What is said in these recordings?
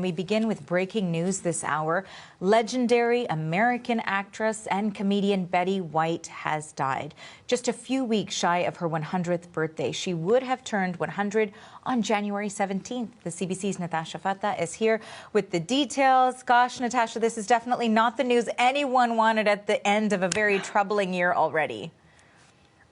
We begin with breaking news this hour. Legendary American actress and comedian Betty White has died. Just a few weeks shy of her 100th birthday. She would have turned 100 on January 17th. The CBC's Natasha Fatta is here with the details. Gosh, Natasha, this is definitely not the news anyone wanted at the end of a very troubling year already.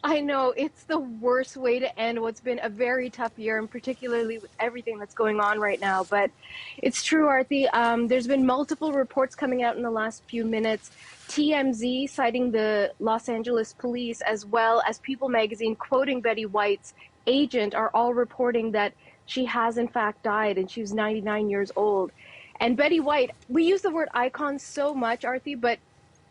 I know, it's the worst way to end what's been a very tough year, and particularly with everything that's going on right now. But it's true, Aarti. There's been multiple reports coming out in the last few minutes. TMZ citing the Los Angeles police, as well as People magazine quoting Betty White's agent, are all reporting that she has in fact died, and she was 99 years old. And Betty White, we use the word icon so much, Aarti, but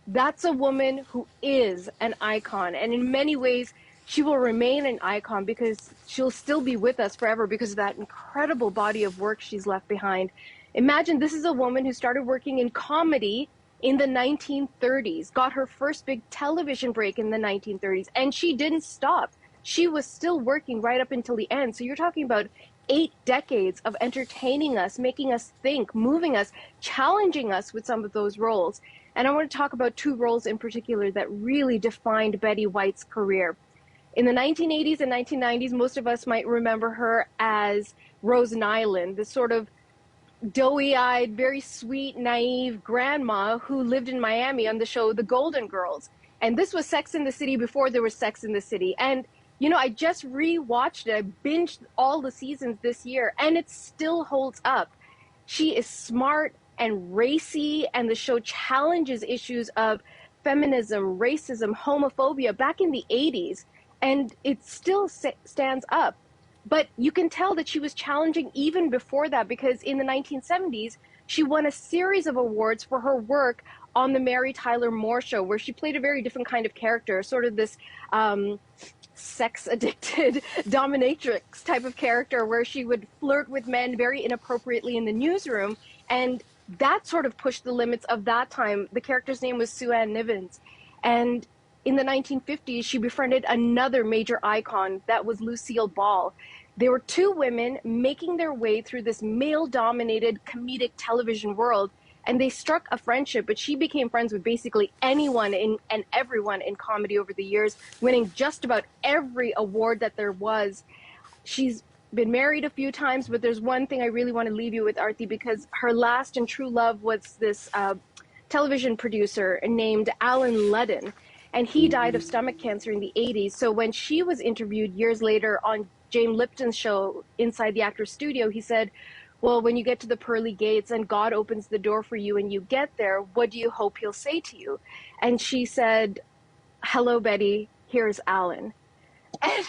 that's a woman who is an icon, and in many ways she will remain an icon because she'll still be with us forever because of that incredible body of work she's left behind. Imagine, this is a woman who started working in comedy in the 1930s, got her first big television break in the 1930s, and she didn't stop. She was still working right up until the end. So you're talking about 8 decades of entertaining us, making us think, moving us, challenging us with some of those roles. And I want to talk about 2 roles in particular that really defined Betty White's career. In the 1980s and 1990s, most of us might remember her as Rose Nylund, this sort of doughy-eyed, very sweet, naive grandma who lived in Miami on the show The Golden Girls. And this was Sex and the City before there was Sex and the City. And you know, I just re-watched it. I binged all the seasons this year, and it still holds up. She is smart and racy, and the show challenges issues of feminism, racism, homophobia back in the 80s, and it still stands up. But you can tell that she was challenging even before that, because in the 1970s, she won a series of awards for her work on the Mary Tyler Moore Show, where she played a very different kind of character, sort of this sex-addicted dominatrix type of character where she would flirt with men very inappropriately in the newsroom. And that sort of pushed the limits of that time. The character's name was Sue Ann Nivens. And in the 1950s, she befriended another major icon, that was Lucille Ball. There were 2 women making their way through this male-dominated comedic television world, and they struck a friendship, but she became friends with basically anyone and everyone in comedy over the years, winning just about every award that there was. She's been married a few times, but there's one thing I really want to leave you with, Aarti, because her last and true love was this television producer named Alan Ludden, and he died of stomach cancer in the 80s. So when she was interviewed years later on James Lipton's show, Inside the Actor's Studio, he said, well, when you get to the pearly gates and God opens the door for you and you get there, what do you hope he'll say to you? And she said, hello, Betty, here's Alan. And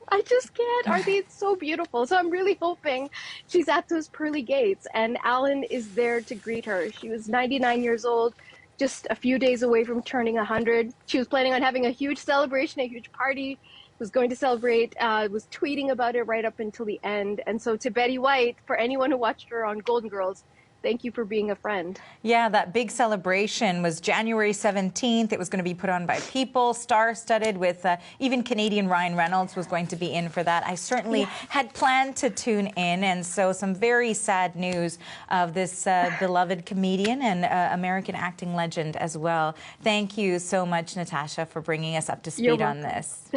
I just can't, Aarti, it's so beautiful. So I'm really hoping she's at those pearly gates and Alan is there to greet her. She was 99 years old, just a few days away from turning 100. She was planning on having a huge celebration, a huge party, was going to celebrate, was tweeting about it right up until the end. And so to Betty White, for anyone who watched her on Golden Girls, thank you for being a friend. Yeah, that big celebration was January 17th. It was going to be put on by People, star-studded with even Canadian Ryan Reynolds was going to be in for that. I certainly had planned to tune in, and so some very sad news of this beloved comedian and American acting legend as well. Thank you so much, Natasha, for bringing us up to speed on this.